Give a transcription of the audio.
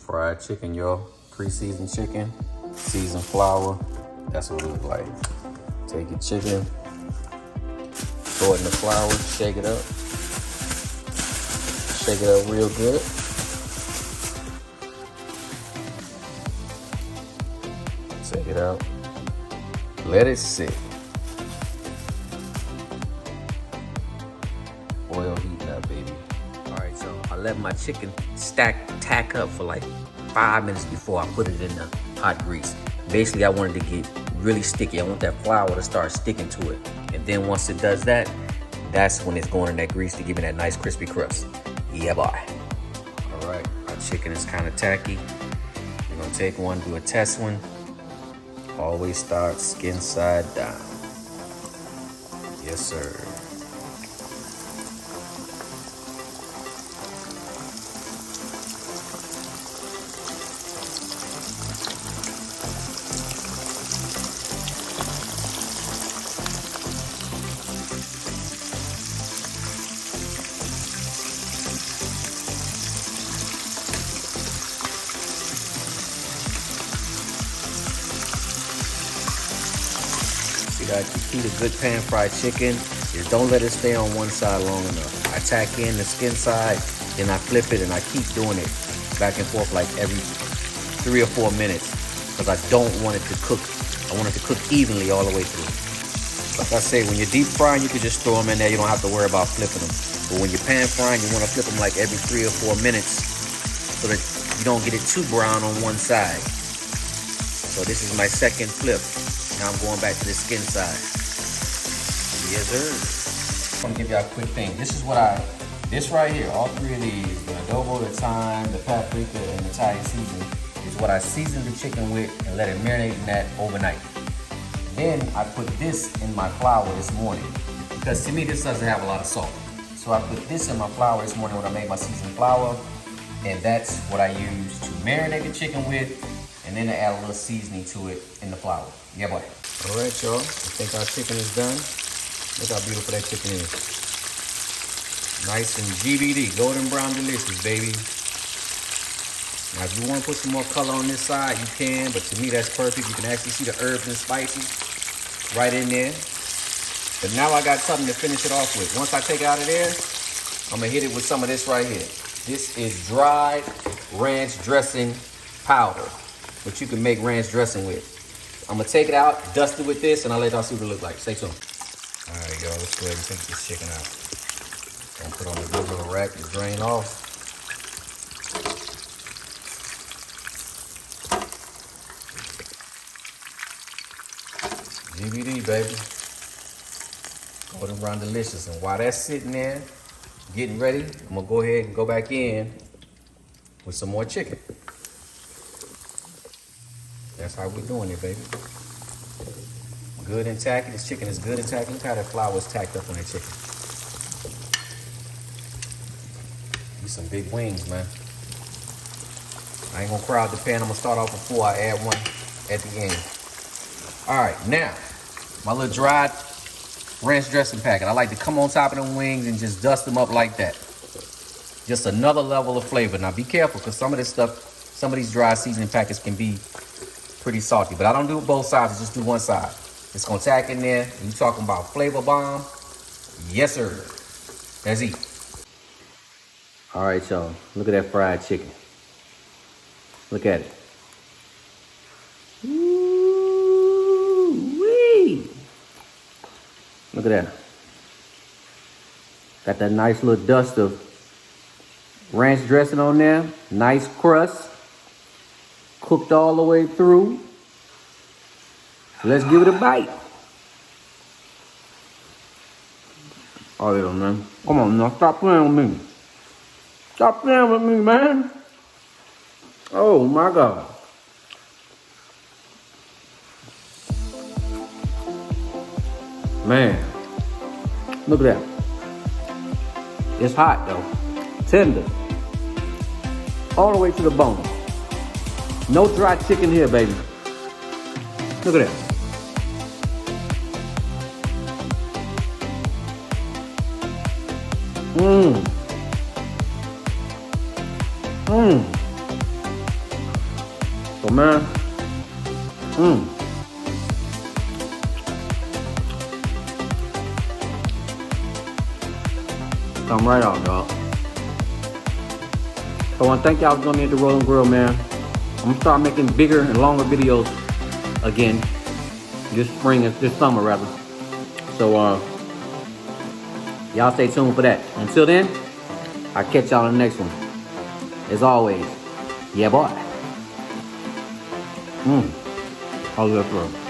Fried chicken, y'all. Pre-seasoned chicken, seasoned flour. That's what it looks like. Take your chicken, throw it in the flour, shake it up. Shake it up real good. Take it out. Let it sit. Oil heating up, baby. All right, so I let my chicken tack up for like 5 minutes before I put it in the hot grease. Basically, I wanted to get really sticky. I want that flour to start sticking to it. And then once it does that, that's when it's going in that grease to give it that nice crispy crust. Yeah, boy. All right, our chicken is kind of tacky. We're gonna take one, do a test one. Always start skin side down. Yes, sir. The key to good pan fried chicken is don't let it stay on one side long enough. I tack in the skin side, then I flip it, and I keep doing it back and forth like every 3 or 4 minutes because I don't want it to cook. I want it to cook evenly all the way through. Like I say, when you're deep frying, you can just throw them in there. You don't have to worry about flipping them. But when you're pan frying, you want to flip them like every 3 or 4 minutes so that you don't get it too brown on one side. So this is my second flip. Now I'm going back to the skin side. Yes, sir. I'm gonna give y'all a quick thing. This right here, all 3 of these, the adobo, the thyme, the paprika, and the Thai seasoning, is what I seasoned the chicken with and let it marinate in that overnight. Then I put this in my flour this morning because to me this doesn't have a lot of salt. So I put this in my flour this morning when I made my seasoned flour, and that's what I use to marinate the chicken with, and then I add a little seasoning to it in the flour. Yeah, boy. All right, y'all. I think our chicken is done. Look how beautiful that chicken is. Nice and GBD, golden brown delicious, baby. Now, if you want to put some more color on this side, you can, but to me, that's perfect. You can actually see the herbs and spices right in there. But now I got something to finish it off with. Once I take it out of there, I'm going to hit it with some of this right here. This is dried ranch dressing powder, which you can make ranch dressing with. I'm gonna take it out, dust it with this, and I'll let y'all see what it looks like. Stay tuned. All right, y'all, let's go ahead and take this chicken out. Gonna put on the good little rack to drain off. GBD, baby. Golden brown delicious. And while that's sitting there, getting ready, I'm gonna go ahead and go back in with some more chicken. That's how we're doing it, baby. Good and tacky. This chicken is good and tacky. Look how that flour is tacked up on that chicken. These some big wings, man. I ain't gonna crowd the pan. I'm gonna start off with 4. I add 1 at the end. All right, now, my little dried ranch dressing packet. I like to come on top of them wings and just dust them up like that. Just another level of flavor. Now, be careful, because some of this stuff, some of these dry seasoning packets can be pretty salty, but I don't do both sides, I just do one side. It's gonna tack in there. You talking about flavor bomb? Yes, sir. Let's eat. All right, y'all. Look at that fried chicken. Look at it. Ooh-wee. Look at that. Got that nice little dust of ranch dressing on there. Nice crust. Cooked all the way through. Let's give it a bite. Oh, yeah, man. Come on now, stop playing with me. Stop playing with me, man. Oh, my God. Man, look at that. It's hot, though. Tender. All the way to the bone. No dry chicken here, baby. Look at that. So man, come right out, dog. So I want to thank y'all for joining me at the Rolling Grill, man. I'm gonna start making bigger and longer videos again this summer rather. So y'all stay tuned for that. Until then, I'll catch y'all in the next one. As always, yeah boy. How's that for?